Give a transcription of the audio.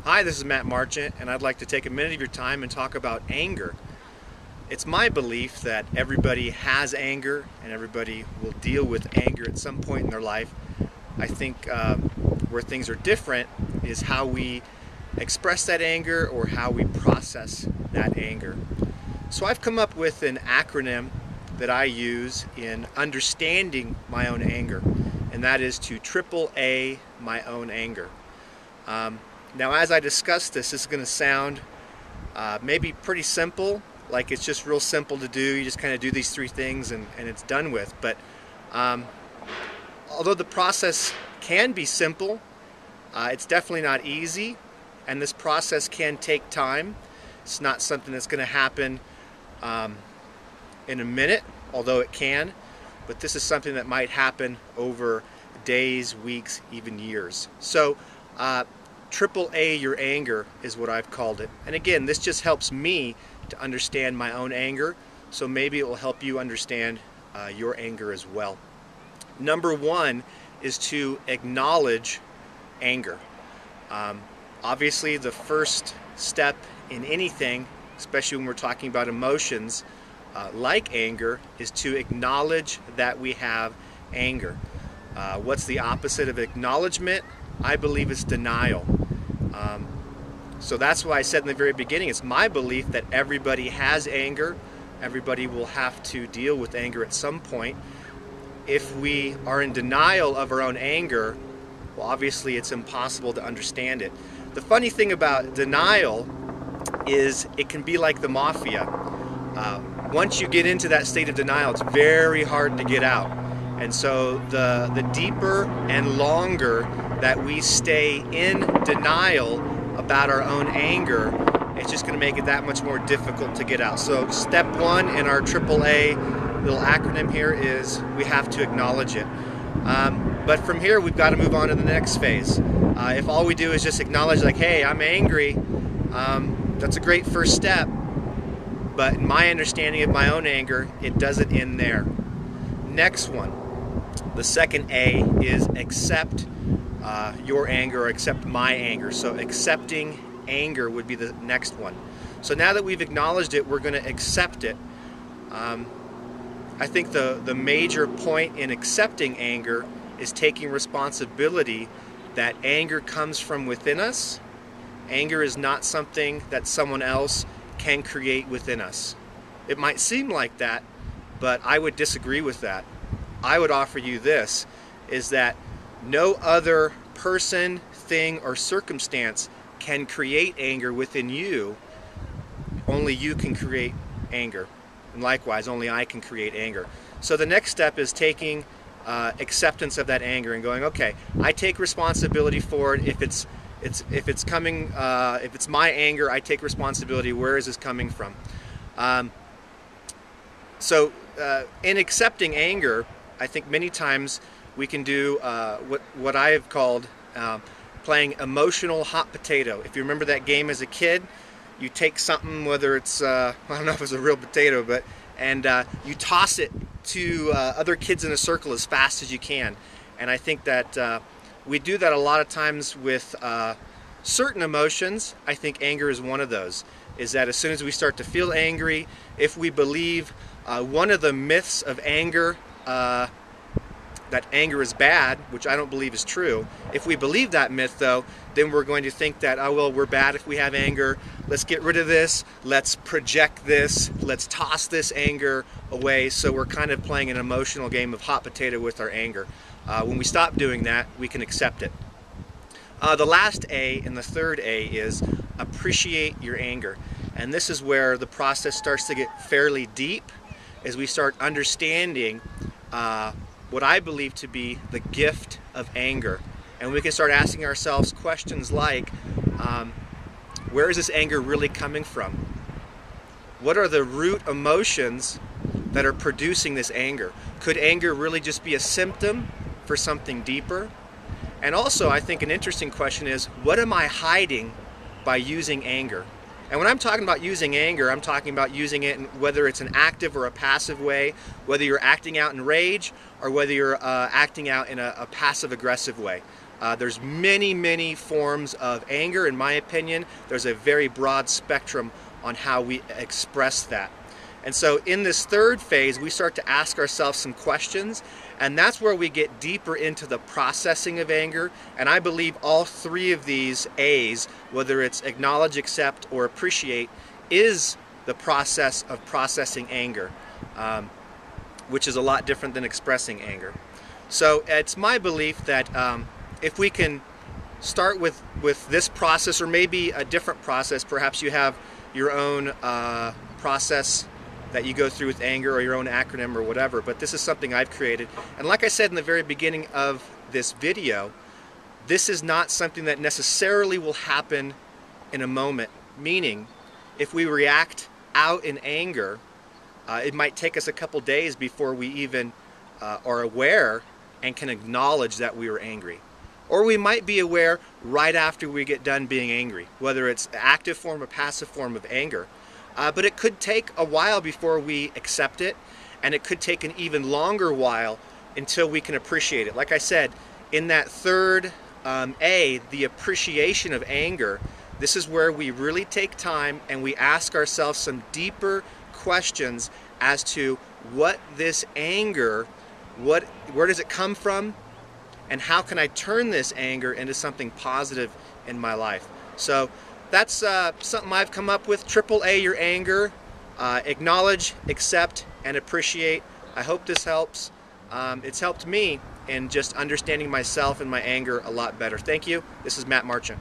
Hi, this is Matt Marchant, and I'd like to take a minute of your time and talk about anger. It's my belief that everybody has anger and everybody will deal with anger at some point in their life. I think where things are different is how we express that anger or how we process that anger. So I've come up with an acronym that I use in understanding my own anger, and that is to AAA my own anger. Now, as I discuss this is going to sound maybe pretty simple, like it's just real simple to do. You just kind of do these three things and it's done with. But although the process can be simple, it's definitely not easy, and this process can take time. It's not something that's going to happen in a minute, although it can, but this is something that might happen over days, weeks, even years. So AAA your anger is what I've called it. And again, this just helps me to understand my own anger, so maybe it will help you understand your anger as well. Number one is to acknowledge anger. Obviously, the first step in anything, especially when we're talking about emotions like anger, is to acknowledge that we have anger. What's the opposite of acknowledgement? I believe it's denial. So that's why I said in the very beginning, it's my belief that everybody has anger. Everybody will have to deal with anger at some point. If we are in denial of our own anger, well, obviously it's impossible to understand it. The funny thing about denial is it can be like the mafia. Once you get into that state of denial, it's very hard to get out. And so the deeper and longer that we stay in denial about our own anger, it's just going to make it that much more difficult to get out. So step one in our AAA little acronym here is we have to acknowledge it. But from here we've got to move on to the next phase. If all we do is just acknowledge, like, hey, I'm angry, that's a great first step. But in my understanding of my own anger, it doesn't end there. Next one, the second A, is accept your anger, or accept my anger. So accepting anger would be the next one. So now that we've acknowledged it, we're going to accept it. I think the major point in accepting anger is taking responsibility that anger comes from within us. Anger is not something that someone else can create within us. It might seem like that, but I would disagree with that. I would offer you this, is that no other person, thing, or circumstance can create anger within you. Only you can create anger. And likewise, only I can create anger. So the next step is taking acceptance of that anger and going, okay, I take responsibility for it. If it's coming, if it's my anger, I take responsibility. Where is this coming from? So in accepting anger, I think many times we can do what I have called playing emotional hot potato. If you remember that game as a kid, you take something, whether it's, I don't know if it's a real potato, but, and you toss it to other kids in a circle as fast as you can. And I think that we do that a lot of times with certain emotions. I think anger is one of those, is that as soon as we start to feel angry, if we believe one of the myths of anger, that anger is bad, which I don't believe is true. If we believe that myth, though, then we're going to think that, oh, well, we're bad if we have anger. Let's get rid of this. Let's project this. Let's toss this anger away. So we're kind of playing an emotional game of hot potato with our anger. When we stop doing that, we can accept it. The last A and the third A is appreciate your anger. And this is where the process starts to get fairly deep, as we start understanding what I believe to be the gift of anger. And we can start asking ourselves questions like, where is this anger really coming from? What are the root emotions that are producing this anger? Could anger really just be a symptom for something deeper? And also, I think an interesting question is, what am I hiding by using anger? And when I'm talking about using anger, I'm talking about using it in whether it's an active or a passive way, whether you're acting out in rage or whether you're acting out in a passive-aggressive way. There's many forms of anger. In my opinion, there's a very broad spectrum on how we express that. And so in this third phase, we start to ask ourselves some questions, and that's where we get deeper into the processing of anger. And I believe all three of these A's, whether it's acknowledge, accept, or appreciate, is the process of processing anger, which is a lot different than expressing anger. So it's my belief that if we can start with this process, or maybe a different process, perhaps you have your own process that you go through with anger, or your own acronym or whatever, but this is something I've created. And like I said in the very beginning of this video, this is not something that necessarily will happen in a moment, meaning if we react out in anger, it might take us a couple days before we even are aware and can acknowledge that we were angry. Or we might be aware right after we get done being angry, whether it's active form or passive form of anger. But it could take a while before we accept it, and it could take an even longer while until we can appreciate it. Like I said, in that third A, the appreciation of anger, this is where we really take time and we ask ourselves some deeper questions as to what this anger, where does it come from, and how can I turn this anger into something positive in my life. So that's something I've come up with. Triple A your anger. Acknowledge, accept, and appreciate. I hope this helps. It's helped me in just understanding myself and my anger a lot better. Thank you. This is Matt Marchant.